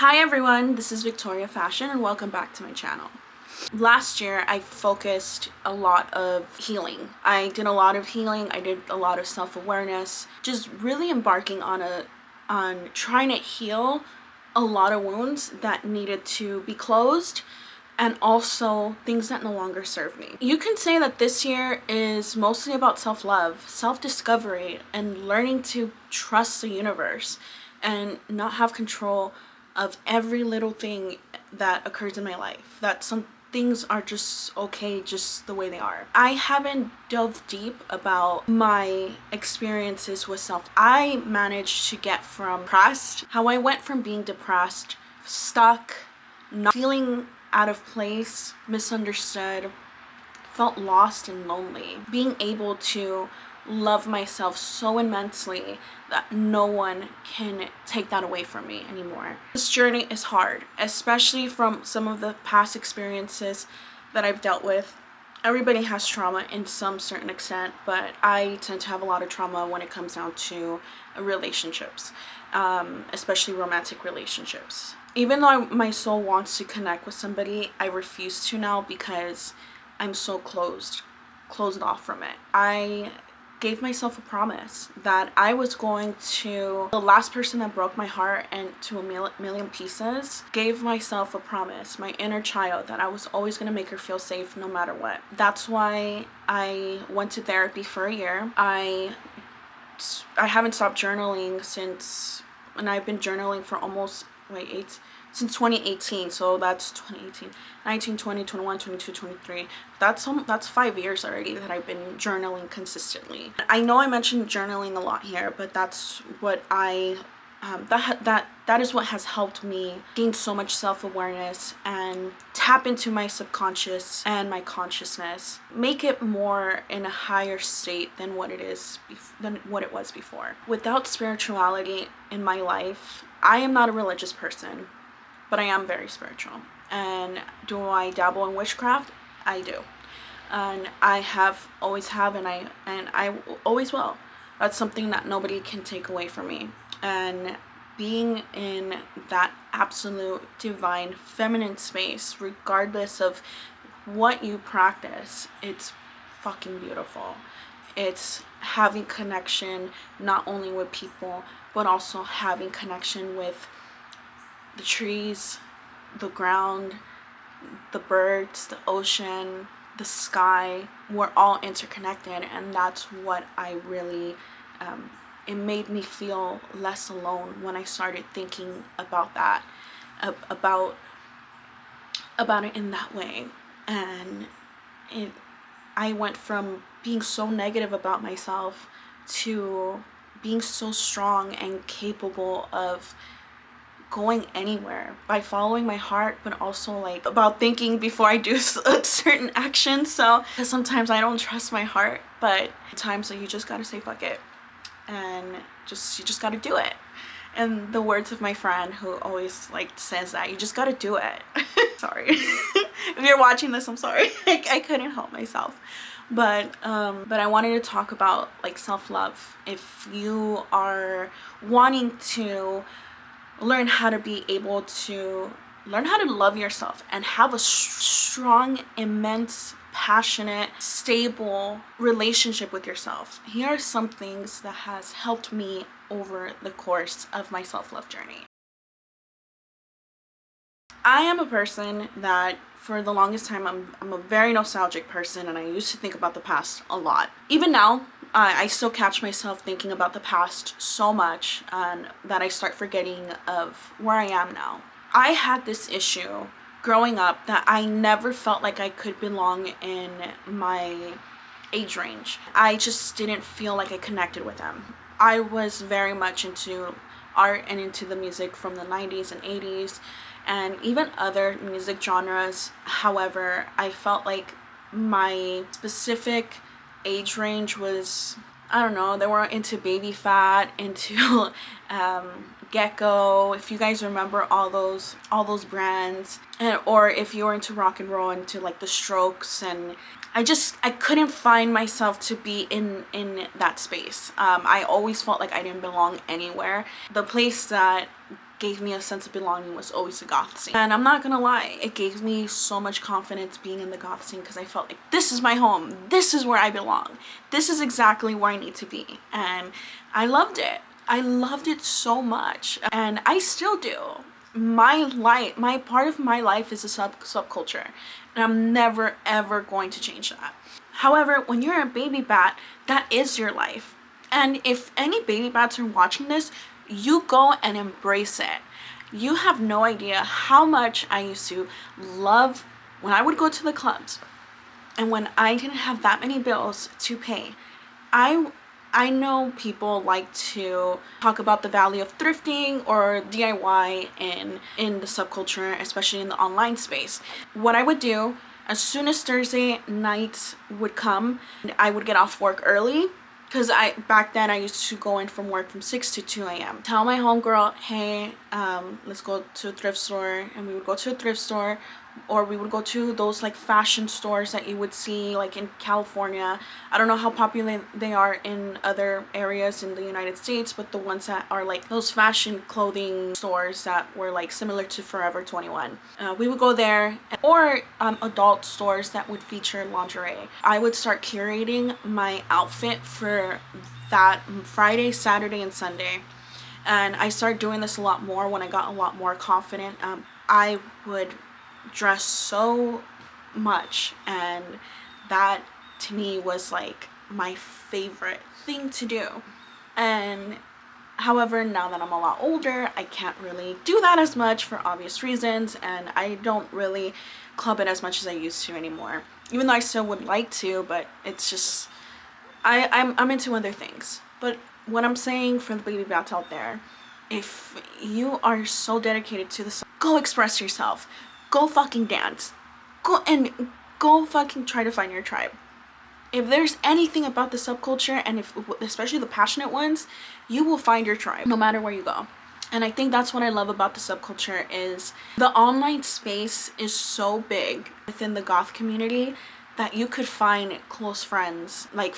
Hi everyone, this is Victoria Fashion and welcome back to my channel. Last year I focused a lot of healing. I did a lot of healing, I did a lot of self-awareness, just really embarking on trying to heal a lot of wounds that needed to be closed and also things that no longer serve me. You can say that this year is mostly about self-love, self-discovery, and learning to trust the universe and not have control of every little thing that occurs in my life. That some things are just okay just the way they are. I haven't delved deep about my experiences with self. I managed to get from depressed, how I went from being depressed, stuck, not feeling out of place, misunderstood, felt lost and lonely. Being able to love myself so immensely that no one can take that away from me anymore. This journey is hard, especially from some of the past experiences that I've dealt with. Everybody has trauma in some certain extent, but I tend to have a lot of trauma when it comes down to relationships, especially romantic relationships. Even though my soul wants to connect with somebody, I refuse to now because I'm so closed off from it. I gave myself a promise that I was going to, the last person that broke my heart and to a million pieces, gave myself a promise, my inner child, that I was always going to make her feel safe no matter what. That's why I went to therapy for a year. I haven't stopped journaling since, and I've been journaling for almost since 2018, so that's 2018, 19, 20, 21, 22, 23. That's 5 years already that I've been journaling consistently. I know I mentioned journaling a lot here, but that's what that is what has helped me gain so much self-awareness and tap into my subconscious and my consciousness, make it more in a higher state than what it was before. Without spirituality in my life, I am not a religious person, but I am very spiritual. And do I dabble in witchcraft? I do. And I always have, and I always will. That's something that nobody can take away from me. And being in that absolute divine feminine space, regardless of what you practice, it's fucking beautiful. It's having connection not only with people, but also having connection with the trees, the ground, the birds, the ocean, the sky. We're all interconnected, and that's what I really it made me feel less alone when I started thinking about that, about it in that way. And I went from being so negative about myself to being so strong and capable of going anywhere by following my heart, but also like about thinking before I do certain actions. So because sometimes I don't trust my heart, but times that you just gotta say fuck it, and you just gotta do it. And the words of my friend who always like says that, you just gotta do it. Sorry. If you're watching this, I'm sorry. I couldn't help myself. But I wanted to talk about like self-love. If you are wanting to learn how to be able to learn how to love yourself and have a strong, immense, passionate, stable relationship with yourself, here are some things that has helped me over the course of my self-love journey. I am a person that for the longest time, I'm a very nostalgic person, and I used to think about the past a lot. Even now, I still catch myself thinking about the past so much that I start forgetting of where I am now. I had this issue growing up that I never felt like I could belong in my age range. I just didn't feel like I connected with them. I was very much into art and into the music from the 90s and 80s and even other music genres. However, I felt like my specific age range was, I don't know, they were into Baby Fat, into Gecko, if you guys remember all those brands, or if you were into rock and roll, into like the Strokes. And I couldn't find myself to be in that space. I always felt like I didn't belong anywhere. The place that gave me a sense of belonging was always the goth scene. And I'm not gonna lie, it gave me so much confidence being in the goth scene because I felt like this is my home, this is where I belong, this is exactly where I need to be. And I loved it. I loved it so much, and I still do. My part of my life is a subculture, and I'm never ever going to change that. However, when you're a baby bat, that is your life. And if any baby bats are watching this, you go and embrace it. You have no idea how much I used to love when I would go to the clubs and when I didn't have that many bills to pay. I know people like to talk about the value of thrifting or DIY in the subculture, especially in the online space. What I would do, as soon as Thursday night would come, I would get off work early, because back then I used to go in from work from 6 to 2 a.m. Tell my homegirl, hey, let's go to a thrift store. And we would go to a thrift store, or we would go to those like fashion stores that you would see like in California. I don't know how popular they are in other areas in the United States, but the ones that are like those fashion clothing stores that were like similar to Forever 21. We would go there, or adult stores that would feature lingerie. I would start curating my outfit for that Friday, Saturday, and Sunday. And I started doing this a lot more when I got a lot more confident. I would dress so much, and that to me was like my favorite thing to do. And however, now that I'm a lot older, I can't really do that as much for obvious reasons, and I don't really club it as much as I used to anymore, even though I still would like to. But it's just I'm into other things. But what I'm saying for the baby bats out there, if you are so dedicated to this, go express yourself. Go fucking dance. Go fucking try to find your tribe. If there's anything about the subculture, and especially the passionate ones, you will find your tribe no matter where you go. And I think that's what I love about the subculture, is the online space is so big within the goth community that you could find close friends, like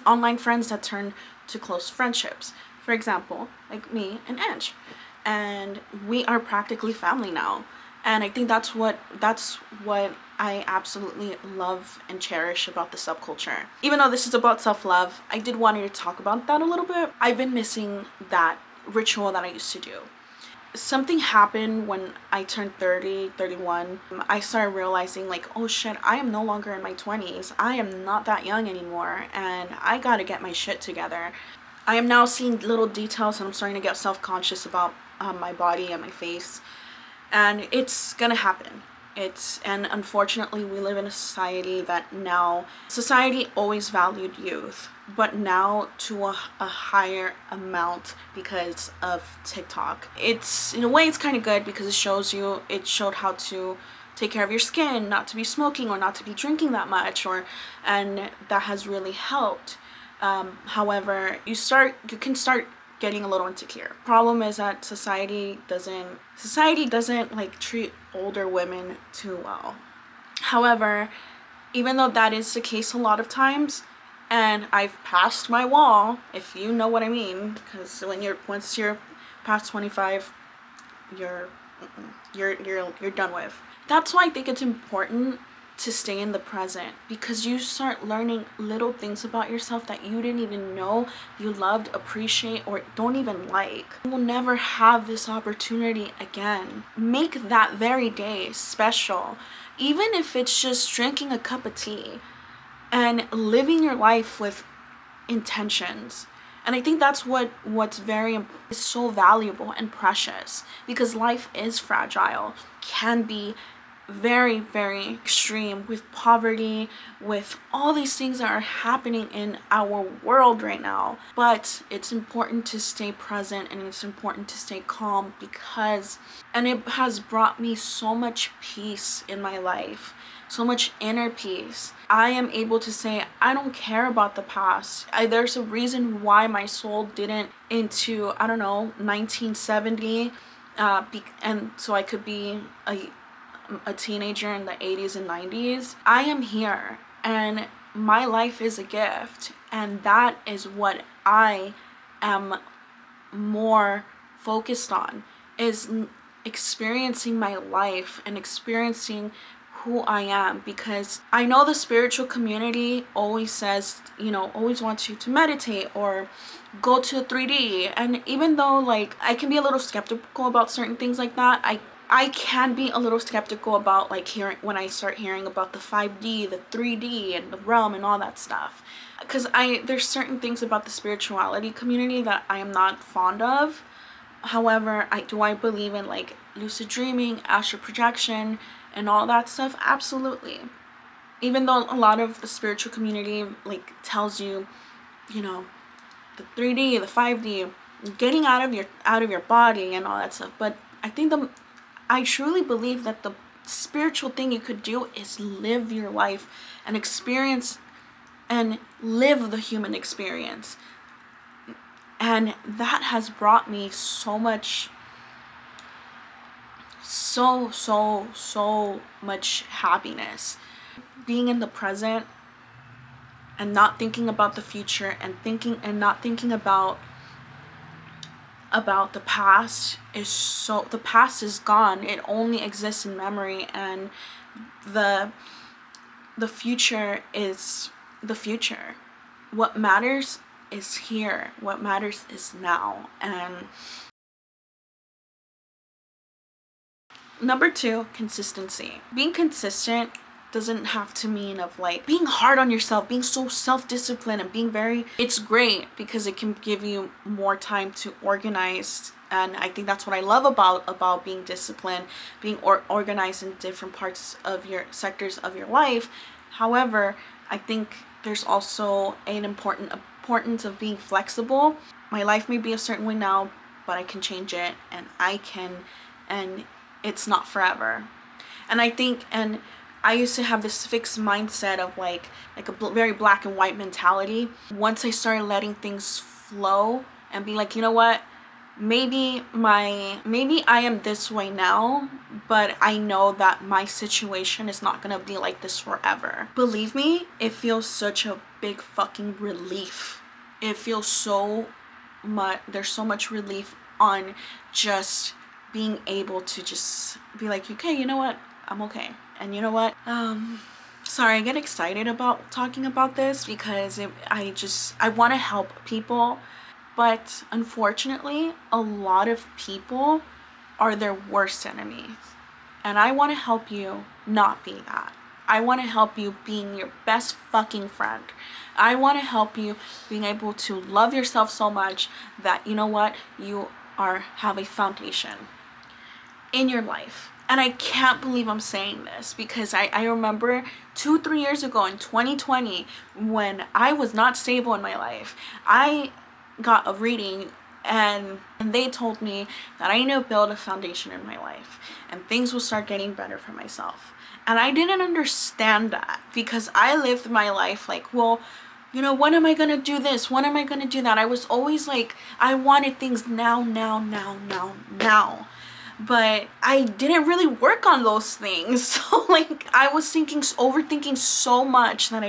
online friends that turn to close friendships. For example, like me and Ange. And we are practically family now. And I think that's what I absolutely love and cherish about the subculture. Even though this is about self-love, I did want to talk about that a little bit. I've been missing that ritual that I used to do. Something happened when I turned 30, 31. I started realizing like, oh shit, I am no longer in my 20s. I am not that young anymore, and I gotta get my shit together. I am now seeing little details, and I'm starting to get self-conscious about my body and my face. And it's gonna happen. And unfortunately, we live in a society that society always valued youth, but now to a higher amount because of TikTok. In a way, it's kind of good because it showed how to take care of your skin, not to be smoking or not to be drinking that much, and that has really helped. However, you can start getting a little insecure. Problem is that society doesn't like treat older women too well. However, even though that is the case a lot of times, and I've passed my wall, if you know what I mean, because once you're past 25, you're done with. That's why I think it's important to stay in the present, because you start learning little things about yourself that you didn't even know you loved, appreciate, or don't even like. You will never have this opportunity again. Make that very day special, even if it's just drinking a cup of tea and living your life with intentions. And I think that's what's is so valuable and precious, because life is fragile, can be very, very extreme, with poverty, with all these things that are happening in our world right now. But it's important to stay present, and it's important to stay calm, and it has brought me so much peace in my life, so much inner peace. I am able to say, I don't care about the past. There's a reason why my soul didn't into, 1970, and so I could be a teenager in the 80s and 90s. I am here, and my life is a gift, and that is what I am more focused on, is experiencing my life and experiencing who I am, because I know the spiritual community always says, you know, always wants you to meditate or go to 3D. And even though like I can be a little skeptical about certain things like that, I can be a little skeptical about like hearing, when I start hearing about the 5D, the 3D and the realm and all that stuff, because there's certain things about the spirituality community that I am not fond of. However, I believe in like lucid dreaming, astral projection, and all that stuff? Absolutely. Even though a lot of the spiritual community like tells you, you know, the 3D, the 5D, getting out of your body and all that stuff. But I truly believe that the spiritual thing you could do is live your life and experience and live the human experience. And that has brought me so much, so much happiness. Being in the present and not thinking about the future and not thinking about the past the past is gone. It only exists in memory, and the future is the future. What matters is here. What matters is now. And number 2, consistency. Being consistent doesn't have to mean of like being hard on yourself, being so self-disciplined and being it's great because it can give you more time to organize. And I think that's what I love about being disciplined, being organized in different parts of your sectors of your life. However, I think there's also an importance of being flexible. My life may be a certain way now, but I can change it, and it's not forever. And I used to have this fixed mindset of like a very black and white mentality. Once I started letting things flow and be like, you know what, maybe I am this way now, but I know that my situation is not gonna be like this forever. Believe me, it feels such a big fucking relief. It feels so much, there's so much relief on just being able to just be like, okay, you know what, I'm okay. And you know what, sorry, I get excited about talking about this because I want to help people, but unfortunately a lot of people are their worst enemies, and I want to help you not be that. I want to help you being your best fucking friend. I want to help you being able to love yourself so much that, you know what, you have a foundation in your life. And I can't believe I'm saying this because I remember 2-3 years ago in 2020 when I was not stable in my life, I got a reading and they told me that I need to build a foundation in my life and things will start getting better for myself. And I didn't understand that because I lived my life like, well, you know, when am I gonna do this? When am I gonna do that? I was always like, I wanted things now. But I didn't really work on those things. So like I was overthinking so much that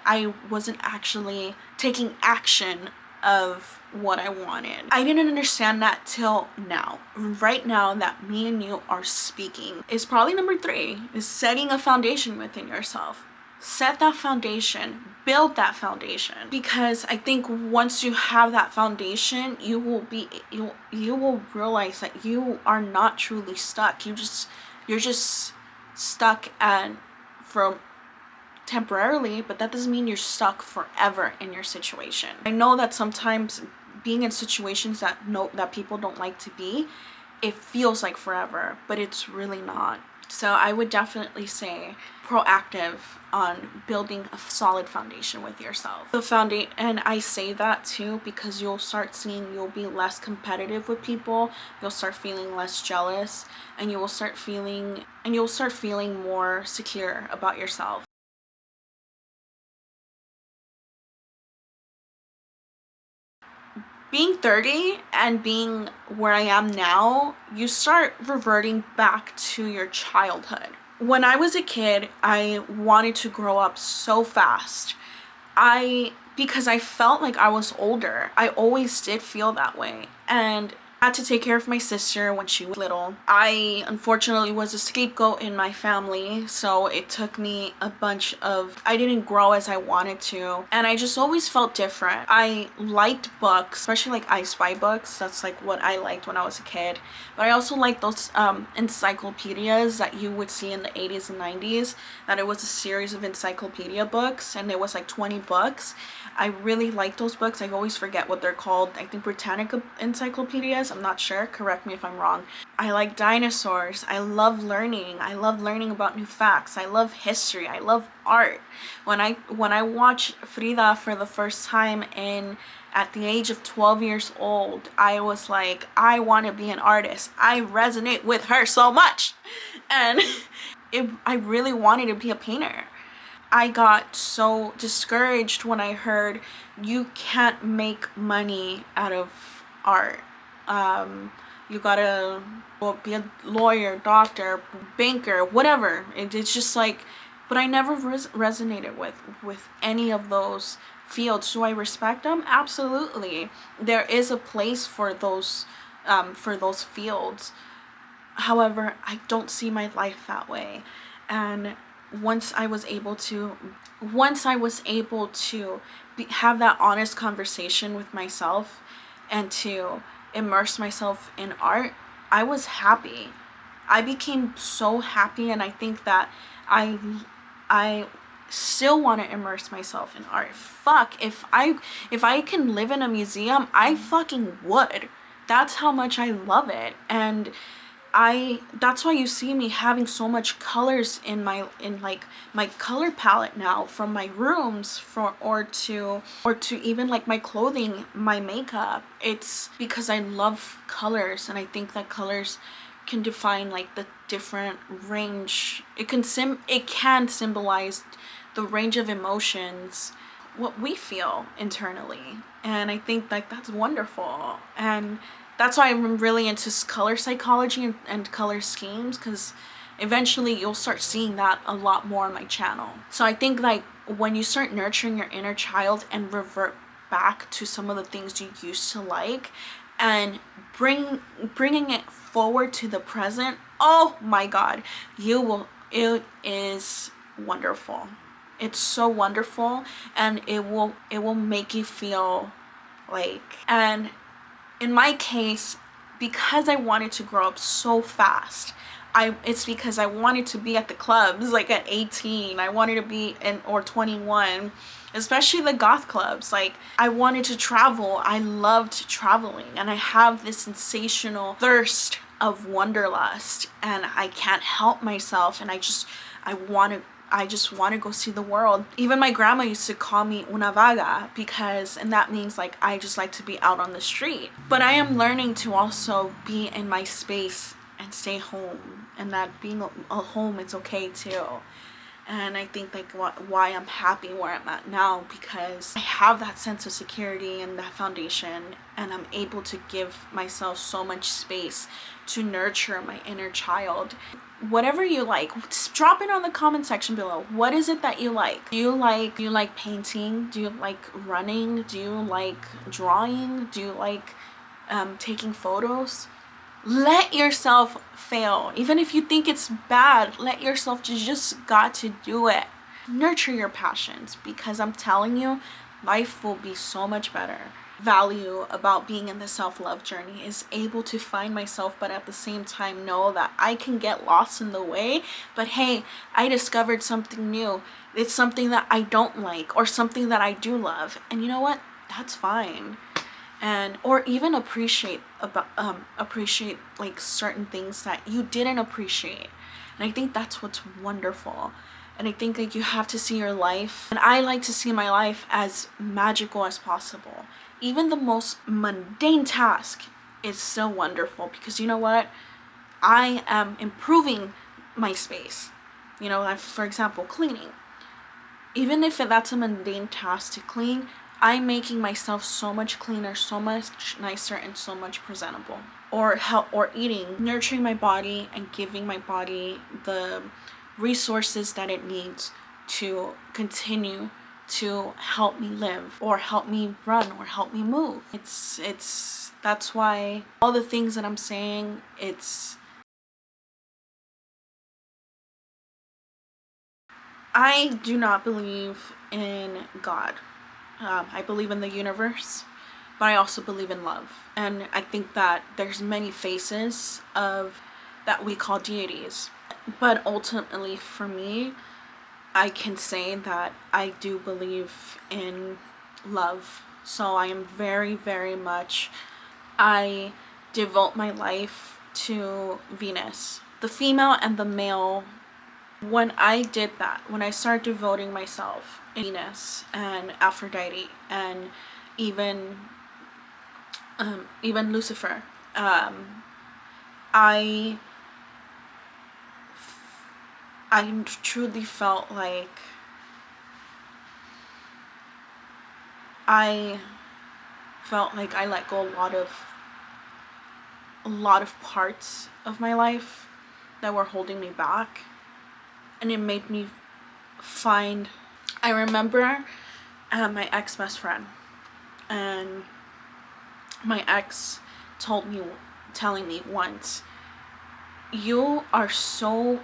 I wasn't actually taking action of what I wanted. I didn't understand that till now. Right now that me and you are speaking is probably number 3, is setting a foundation within yourself. Set that foundation, build that foundation, because I think once you have that foundation, you will realize that you are not truly stuck. You're just stuck from temporarily, but that doesn't mean you're stuck forever in your situation. I know that sometimes being in situations that people don't like to be, it feels like forever, but it's really not. So I would definitely say proactive on building a solid foundation with yourself. And I say that too because you'll be less competitive with people. You'll start feeling less jealous, and you'll start feeling more secure about yourself. Being 30 and being where I am now, you start reverting back to your childhood. When I was a kid, I wanted to grow up so fast. Because I felt like I was older. I always did feel that way. And I had to take care of my sister when she was little. I unfortunately was a scapegoat in my family, so it took me a bunch of, I didn't grow as I wanted to, and I just always felt different. I liked books, especially like I Spy books. That's like what I liked when I was a kid. But I also liked those encyclopedias that you would see in the 80s and 90s, that it was a series of encyclopedia books, and it was like 20 books. I really like those books. I always forget what they're called. I think Britannica encyclopedias. I'm not sure. Correct me if I'm wrong. I like dinosaurs. I love learning. I love learning about new facts. I love history. I love art. When I watched Frida for the first time at the age of 12 years old, I was like, I want to be an artist. I resonate with her so much. And I really wanted to be a painter. I got so discouraged when I heard you can't make money out of art. You gotta be a lawyer, doctor, banker, whatever. It's just like, but I never resonated with any of those fields. Do I respect them? Absolutely. There is a place for those fields. However, I don't see my life that way. And once I was able to have that honest conversation with myself and to immerse myself in art, I was happy. I became so happy, and I think that I still want to immerse myself in art. Fuck, if I can live in a museum, I fucking would. That's how much I love it. And that's why you see me having so much colors in my color palette now, from my rooms or to even like my clothing, my makeup. It's because I love colors, and I think that colors can define like the different range. It can symbolize the range of emotions, what we feel internally. And I think like that's wonderful. And that's why I'm really into color psychology and color schemes, because eventually you'll start seeing that a lot more on my channel. So I think like when you start nurturing your inner child and revert back to some of the things you used to like, and bringing it forward to the present, oh my god, it is wonderful. It's so wonderful, and it will make you feel like, and in my case, because I wanted to grow up so fast, it's because I wanted to be at the clubs like at 18. I wanted to be or 21, especially the goth clubs. Like, I wanted to travel. I loved traveling, and I have this sensational thirst of wanderlust, and I can't help myself, and I just want to go see the world. Even my grandma used to call me una vaga, and that means like I just like to be out on the street. But I am learning to also be in my space and stay home, and that being a home is okay too. And I think like why I'm happy where I'm at now, because I have that sense of security and that foundation, and I'm able to give myself so much space to nurture my inner child. Whatever you like, drop it on the comment section below. What is it that you like? Do you like painting? Do you like running? Do you like drawing? Do you like taking photos? Let yourself fail. Even if you think it's bad, let yourself, you just got to do it. Nurture your passions, because I'm telling you, life will be so much better. Value about being in the self-love journey is able to find myself, but at the same time know that I can get lost in the way, but hey, I discovered something new. It's something that I don't like, or something that I do love, and you know what, that's fine. And or even appreciate like certain things that you didn't appreciate. And I think that's what's wonderful. And I think like you have to see your life, and I like to see my life as magical as possible. Even the most mundane task is so wonderful, because you know what? I am improving my space. You know, like for example, cleaning. Even if that's a mundane task to clean, I'm making myself so much cleaner, so much nicer, and so much presentable. Or eating, nurturing my body and giving my body the resources that it needs to continue to help me live or help me run or help me move. That's why all the things that I'm saying, I do not believe in God. I believe in the universe, but I also believe in love. And I think that there's many faces of that we call deities. But ultimately for me, I can say that I do believe in love. So I am very, very much, I devote my life to Venus. The female and the male, when I did that, when I started devoting myself in Venus and Aphrodite and even even Lucifer, I truly felt like I I let go a lot of parts of my life that were holding me back, and it made me find. I remember my ex best friend, and my ex telling me once, you are so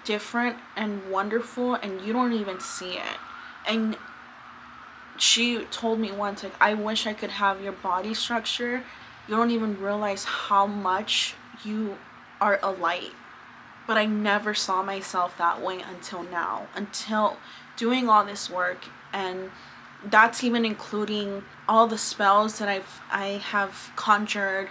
different and wonderful and you don't even see it. And she told me once, like, I wish I could have your body structure. You don't even realize how much you are a light. But I never saw myself that way until now, until doing all this work. And that's even including all the spells that I have conjured